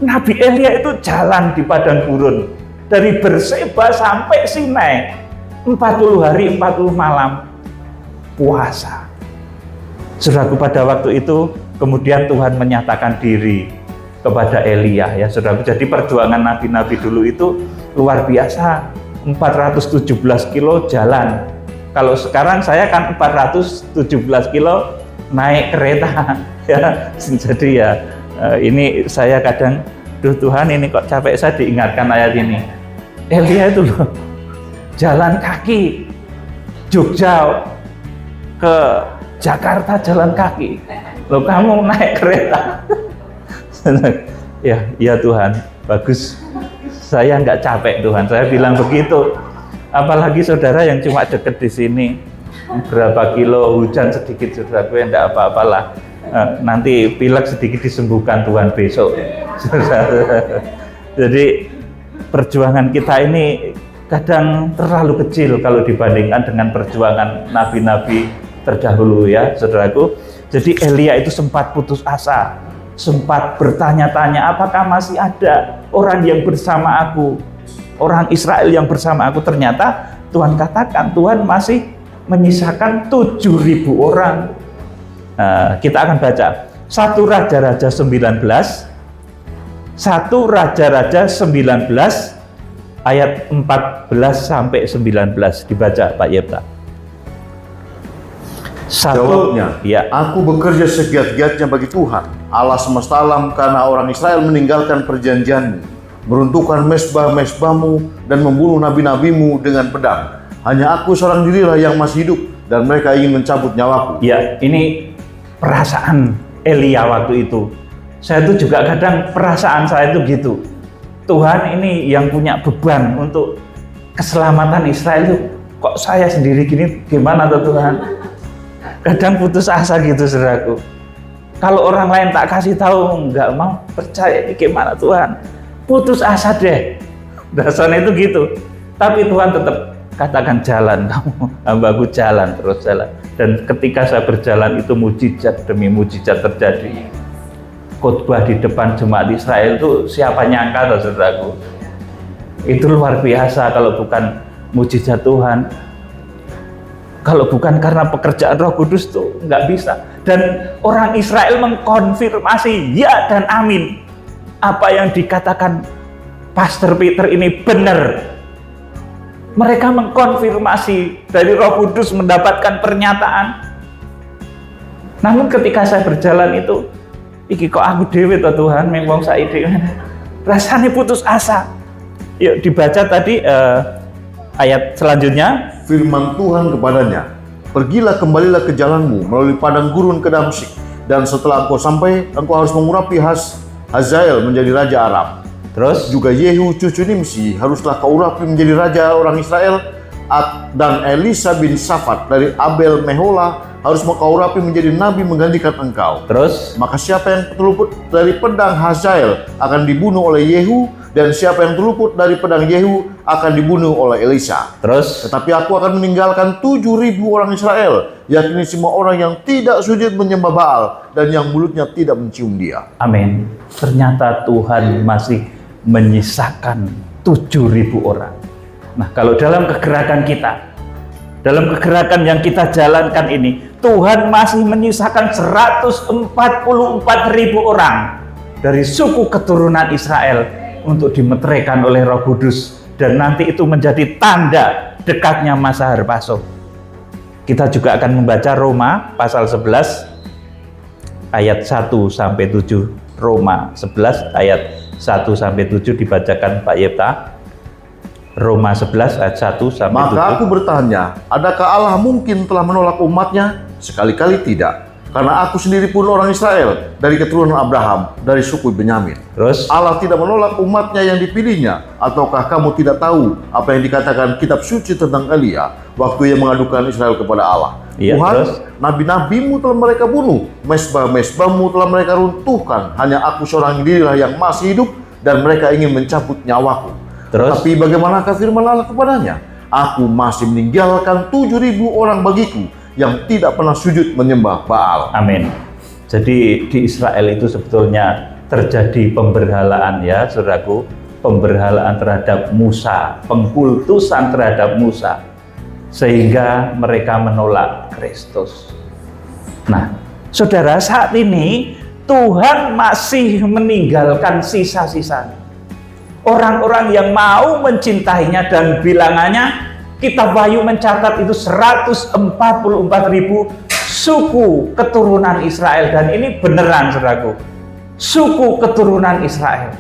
Nabi Elia itu jalan di padang gurun dari Berseba sampai Sinai, 40 hari 40 malam puasa. Saudaraku, pada waktu itu kemudian Tuhan menyatakan diri kepada Elia, ya saudara. Jadi perjuangan nabi-nabi dulu itu luar biasa, 417 kilo jalan. Kalau sekarang saya kan 417 kilo naik kereta, ya. Jadi ya ini saya kadang, duh Tuhan, ini kok capek. Saya diingatkan ayat ini. Elia itu loh jalan kaki, Jogja ke Jakarta jalan kaki, loh kamu naik kereta. Ya Tuhan, bagus, saya nggak capek Tuhan, saya bilang begitu. Apalagi saudara yang cuma deket di sini, berapa kilo, hujan sedikit saudara, gue enggak apa-apalah, nanti pilek sedikit disembuhkan Tuhan besok. Jadi perjuangan kita ini kadang terlalu kecil kalau dibandingkan dengan perjuangan nabi-nabi terdahulu, ya saudaraku. Jadi Elia itu sempat putus asa, sempat bertanya-tanya, apakah masih ada orang yang bersama aku, orang Israel yang bersama aku. Ternyata Tuhan katakan Tuhan masih menyisakan 7.000 orang. Kita akan baca 1 Raja-Raja 19, 1 Raja-Raja 19 ayat 14 sampai 19, dibaca Pak Yepta. Jawabnya, ya. Aku bekerja segiat-giatnya bagi Tuhan, Allah semesta alam, karena orang Israel meninggalkan perjanjianmu, meruntuhkan mesbah-mesbahmu, dan membunuh nabi-nabimu dengan pedang. Hanya aku seorang dirilah yang masih hidup, dan mereka ingin mencabut nyawaku. Ya, ini perasaan Elia waktu itu. Saya itu juga kadang perasaan saya itu gitu. Tuhan, ini yang punya beban untuk keselamatan Israel itu, kok saya sendiri gini, gimana tuh Tuhan? Kadang putus asa gitu saudaraku. Kalau orang lain tak kasih tahu, nggak mau percaya, ini gimana Tuhan? Putus asa deh. Dasarnya itu gitu. Tapi Tuhan tetap katakan jalan, kamu hambaku jalan, terus jalan. Dan ketika saya berjalan itu mujizat demi mujizat terjadi. Khotbah di depan jemaat Israel itu siapa nyangka tuh saudaraku. Itu luar biasa kalau bukan mujizat Tuhan. Kalau bukan karena pekerjaan Roh Kudus tuh nggak bisa. Dan orang Israel mengkonfirmasi ya dan amin. Apa yang dikatakan Pastor Peter ini benar. Mereka mengkonfirmasi dari Roh Kudus, mendapatkan pernyataan. Namun ketika saya berjalan itu, iki kok aku dewe toh Tuhan, memang saya dewe. Rasanya putus asa. Yuk dibaca tadi ayat selanjutnya. Firman Tuhan kepadanya, pergilah, kembalilah ke jalanmu melalui padang gurun ke Damsyik, dan setelah engkau sampai, engkau harus mengurapi Hazael menjadi raja Aram. Terus juga Yehu cucu Nimsi haruslah kau urapi menjadi raja orang Israel, dan Elisa bin Safat dari Abel Mehola harus kau urapi menjadi nabi menggantikan engkau. Terus maka siapa yang terluput dari pedang Hazael akan dibunuh oleh Yehu, dan siapa yang terluput dari pedang Yehu akan dibunuh oleh Elisa. Terus Tetapi aku akan meninggalkan 7.000 orang Israel, yakni semua orang yang tidak sujud menyembah Baal dan yang mulutnya tidak mencium dia. amin. Ternyata Tuhan masih menyisakan 7.000 orang. Nah, kalau dalam kegerakan kita, dalam kegerakan yang kita jalankan ini, Tuhan masih menyisakan 144.000 orang dari suku keturunan Israel untuk dimeteraikan oleh Roh Kudus, dan nanti itu menjadi tanda dekatnya masa harpaso. Kita juga akan membaca Roma pasal 11 ayat 1 sampai 7. Roma 11 ayat 1 sampai 7 dibacakan Pak Yepta. Roma 11 ayat 1 sampai 7. Maka aku bertanya, adakah Allah mungkin telah menolak umatnya? Sekali-kali tidak. Karena aku sendiri pun orang Israel, dari keturunan Abraham, dari suku Benyamin. Terus Allah tidak menolak umatnya yang dipilihnya. Ataukah kamu tidak tahu apa yang dikatakan kitab suci tentang Elia waktu ia mengadukan Israel kepada Allah? Iya, Tuhan, terus? nabi-nabimu telah mereka bunuh, mesbah-mesbahmu telah mereka runtuhkan. Hanya aku seorang dirilah yang masih hidup, dan mereka ingin mencabut nyawaku. Terus? Tapi bagaimanakah firman Allah kepadanya? Aku masih meninggalkan 7.000 orang bagiku yang tidak pernah sujud menyembah Baal. Amin. Jadi di Israel itu sebetulnya terjadi pemberhalaan, ya saudaraku, pemberhalaan terhadap Musa, pengkultusan terhadap Musa, sehingga mereka menolak Kristus. Nah, Saudara, saat ini Tuhan masih meninggalkan sisa-sisanya. Orang-orang yang mau mencintainya, dan bilangannya Kitab Wahyu mencatat itu 144.000 suku keturunan Israel. Dan ini beneran, saudaraku, suku keturunan Israel.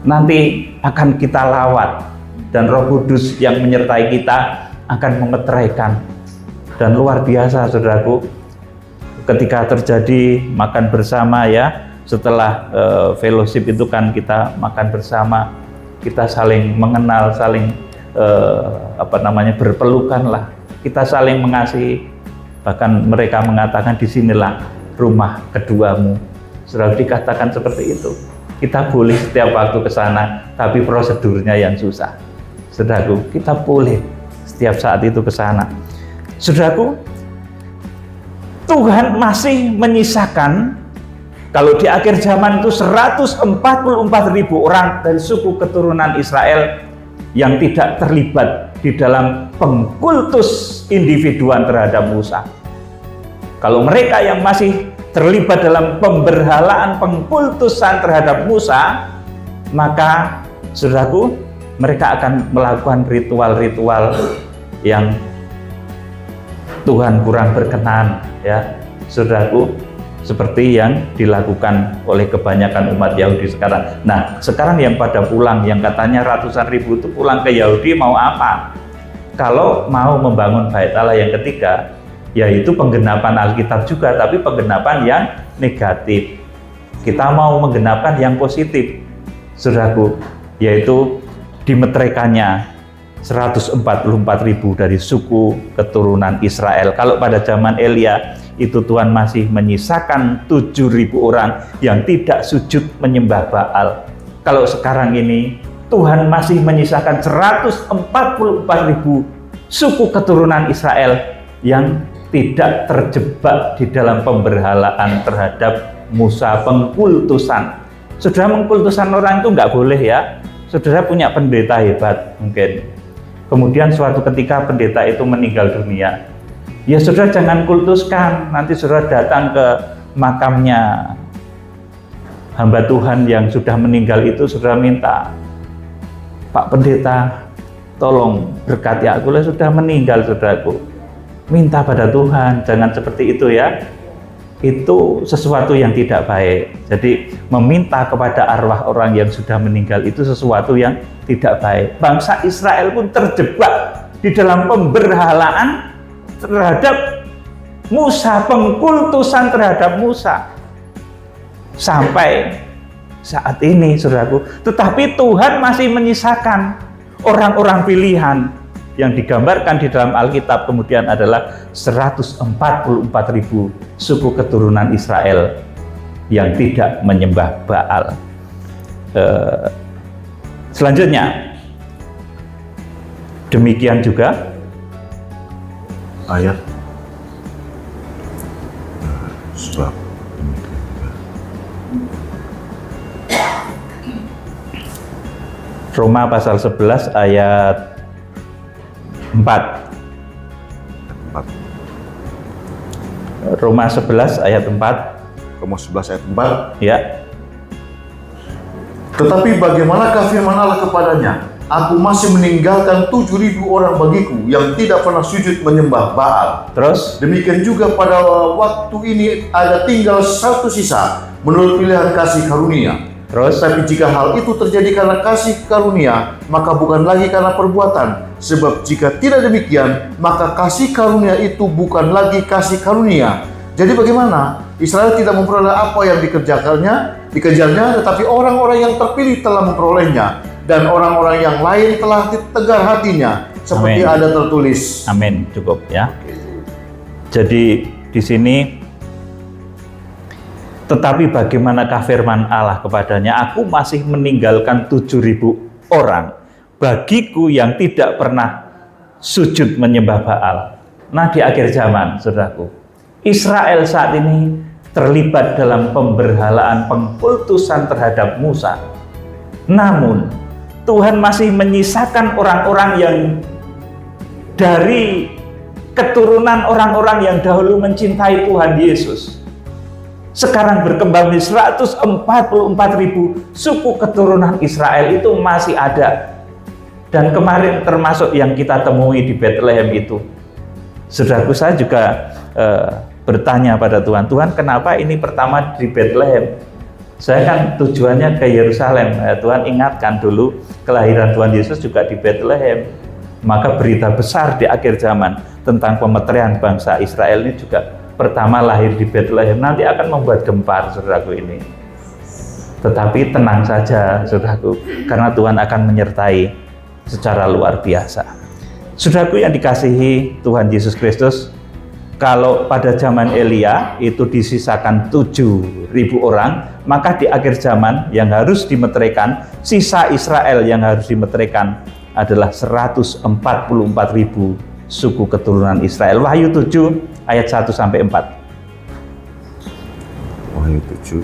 Nanti akan kita lawat, dan Roh Kudus yang menyertai kita akan memeteraikan. Dan luar biasa, saudaraku, ketika terjadi makan bersama ya, setelah fellowship itu kan kita makan bersama, kita saling mengenal, saling berpelukan lah, kita saling mengasihi. Bahkan mereka mengatakan, disinilah rumah keduamu. Saudara, dikatakan seperti itu. Kita boleh setiap waktu ke sana, tapi prosedurnya yang susah. Saudaraku, kita boleh setiap saat itu ke sana. Saudaraku, Tuhan masih menyisakan, kalau di akhir zaman itu 144.000 orang dari suku keturunan Israel yang tidak terlibat di dalam pengkultus individuan terhadap Musa. Kalau mereka yang masih terlibat dalam pemberhalaan, pengkultusan terhadap Musa, maka saudaraku, mereka akan melakukan ritual-ritual yang Tuhan kurang berkenan, ya saudaraku, seperti yang dilakukan oleh kebanyakan umat Yahudi sekarang. Nah, sekarang yang pada pulang, yang katanya ratusan ribu itu pulang ke Yahudi, mau apa? Kalau mau membangun bait Allah yang ketiga, yaitu penggenapan Alkitab juga, tapi penggenapan yang negatif. Kita mau menggenapkan yang positif, saudaraku, yaitu dimeteraikannya 144.000 dari suku keturunan Israel. Kalau pada zaman Elia itu Tuhan masih menyisakan 7.000 orang yang tidak sujud menyembah Baal. Kalau sekarang ini Tuhan masih menyisakan 144.000 suku keturunan Israel yang tidak terjebak di dalam pemberhalaan terhadap Musa, pengkultusan. Saudara, mengkultusan orang itu nggak boleh ya. Saudara punya pendeta hebat mungkin, kemudian suatu ketika pendeta itu meninggal dunia, ya saudara jangan kultuskan. Nanti saudara datang ke makamnya hamba Tuhan yang sudah meninggal itu, saudara minta, Pak Pendeta tolong berkati aku, lah sudah meninggal saudaraku. Minta pada Tuhan, jangan seperti itu ya. Itu sesuatu yang tidak baik. Jadi meminta kepada arwah orang yang sudah meninggal itu sesuatu yang tidak baik. Bangsa Israel pun terjebak di dalam pemberhalaan terhadap Musa, pengkultusan terhadap Musa sampai saat ini, saudaraku. Tetapi Tuhan masih menyisakan orang-orang pilihan yang digambarkan di dalam Alkitab kemudian adalah 144.000 suku keturunan Israel yang tidak menyembah Baal. Selanjutnya, demikian juga ayat sebab Roma pasal 11 ayat 4. Roma 11 ayat 4. Roma 11 ayat 4. Ya. Tetapi bagaimanakah firman Allah kepadanya? Aku masih meninggalkan 7.000 orang bagiku yang tidak pernah sujud menyembah Baal. Terus? Demikian juga pada waktu ini ada tinggal satu sisa menurut pilihan kasih karunia. Terus? Tapi jika hal itu terjadi karena kasih karunia, maka bukan lagi karena perbuatan. Sebab jika tidak demikian, maka kasih karunia itu bukan lagi kasih karunia. Jadi bagaimana? Israel tidak memperoleh apa yang dikejarnya, tetapi orang-orang yang terpilih telah memperolehnya. Dan orang-orang yang lain telah ditegar hatinya. Seperti ada tertulis. Amin, cukup ya. Jadi di sini, tetapi bagaimanakah firman Allah kepadanya? Aku masih meninggalkan 7.000 orang bagiku yang tidak pernah sujud menyembah Baal. Nah, di akhir zaman, saudaraku, Israel saat ini terlibat dalam pemberhalaan, pengkultusan terhadap Musa. Namun, Tuhan masih menyisakan orang-orang yang dari keturunan orang-orang yang dahulu mencintai Tuhan Yesus. Sekarang berkembang di 144.000 suku keturunan Israel itu masih ada. Dan kemarin termasuk yang kita temui di Bethlehem itu. Saudaraku, saya juga bertanya pada Tuhan, Tuhan kenapa ini pertama di Bethlehem? Saya kan tujuannya ke Yerusalem. Tuhan ingatkan dulu kelahiran Tuhan Yesus juga di Bethlehem. Maka berita besar di akhir zaman tentang pemeterian bangsa Israel ini juga pertama lahir di Bethlehem, nanti akan membuat gempar saudaraku ini. Tetapi tenang saja saudaraku, karena Tuhan akan menyertai secara luar biasa. Saudaraku yang dikasihi Tuhan Yesus Kristus, kalau pada zaman Elia itu disisakan 7.000 orang, maka di akhir zaman yang harus dimeteraikan, sisa Israel yang harus dimeteraikan adalah 144.000 suku keturunan Israel. Wahyu 7 ayat 1 sampai 4. Wahyu 7.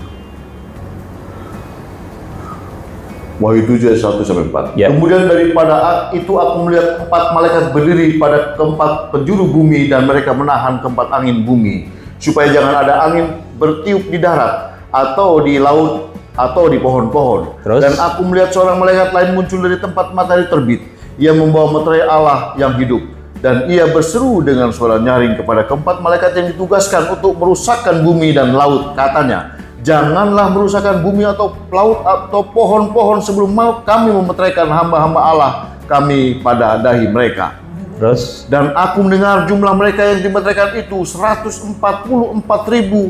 Wahyu 7 ayat 1 sampai 4. Ya. Kemudian daripada itu aku melihat 4 malaikat berdiri pada keempat penjuru bumi, dan mereka menahan keempat angin bumi, supaya jangan ada angin bertiup di darat atau di laut atau di pohon-pohon. Terus? Dan aku melihat seorang malaikat lain muncul dari tempat matahari terbit. Ia membawa meterai Allah yang hidup, dan ia berseru dengan suara nyaring kepada keempat malaikat yang ditugaskan untuk merusakkan bumi dan laut. Katanya, janganlah merusakkan bumi atau laut atau pohon-pohon sebelum kami memeteraikan hamba-hamba Allah kami pada dahi mereka. Terus? Dan aku mendengar jumlah mereka yang dimeteraikan itu 144.000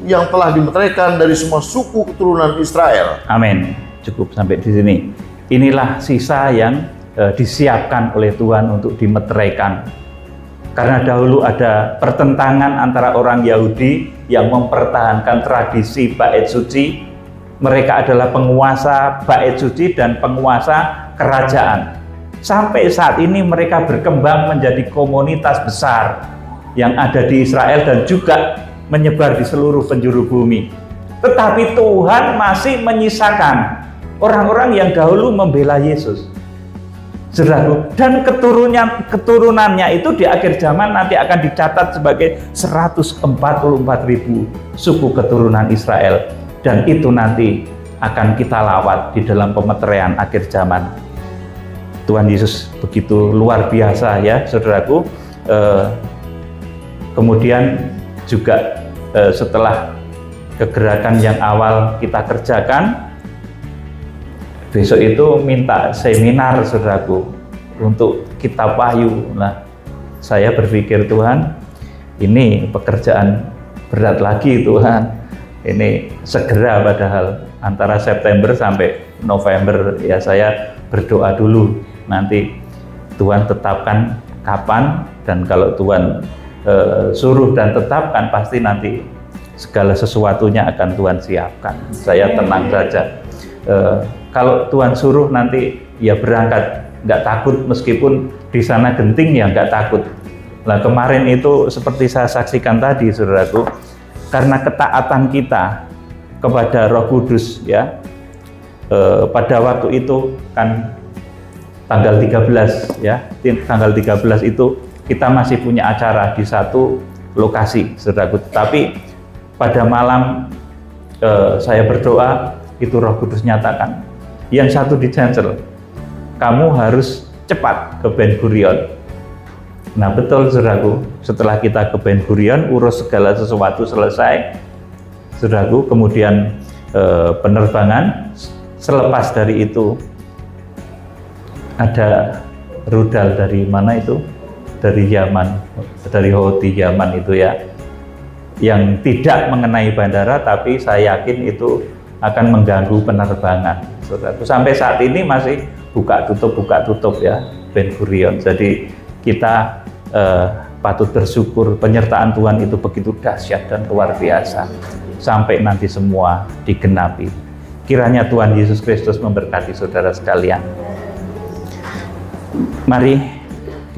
yang telah dimeteraikan dari semua suku keturunan Israel. Amin. Cukup sampai di sini. Inilah sisa yang disiapkan oleh Tuhan untuk dimeteraikan. Karena dahulu ada pertentangan antara orang Yahudi yang mempertahankan tradisi bait suci. Mereka adalah penguasa bait suci dan penguasa kerajaan. Sampai saat ini mereka berkembang menjadi komunitas besar yang ada di Israel dan juga menyebar di seluruh penjuru bumi. Tetapi Tuhan masih menyisakan orang-orang yang dahulu membela Yesus. Saudaraku, dan keturunannya itu di akhir zaman nanti akan dicatat sebagai 144.000 suku keturunan Israel, dan itu nanti akan kita lawat di dalam pemeteraian akhir zaman. Tuhan Yesus begitu luar biasa ya saudaraku. Kemudian juga setelah kegerakan yang awal kita kerjakan, besok itu minta seminar saudaraku untuk kitab Wahyu. Nah, saya berpikir Tuhan, ini pekerjaan berat lagi Tuhan. Ini segera, padahal antara September sampai November ya saya berdoa dulu. Nanti Tuhan tetapkan kapan, dan kalau Tuhan suruh dan tetapkan, pasti nanti segala sesuatunya akan Tuhan siapkan. Saya tenang saja. Kalau Tuhan suruh nanti ya berangkat, nggak takut, meskipun di sana genting ya nggak takut. Nah kemarin itu seperti saya saksikan tadi saudaraku, karena ketaatan kita kepada Roh Kudus ya, pada waktu itu kan tanggal 13 ya, tanggal 13 itu kita masih punya acara di satu lokasi saudaraku, tapi pada malam saya berdoa, itu Roh Kudus nyatakan, yang satu di cancel, kamu harus cepat ke Ben Gurion. Nah betul saudaraku, setelah kita ke Ben Gurion, urus segala sesuatu selesai saudaraku, kemudian penerbangan, selepas dari itu ada rudal dari mana itu, dari Yaman, dari Houthi Yaman itu ya, yang tidak mengenai bandara, tapi saya yakin itu akan mengganggu penerbangan saudaraku. Sampai saat ini masih buka tutup ya Ben Gurion. Jadi kita patut bersyukur, penyertaan Tuhan itu begitu dahsyat dan luar biasa sampai nanti semua digenapi. Kiranya Tuhan Yesus Kristus memberkati saudara sekalian. Mari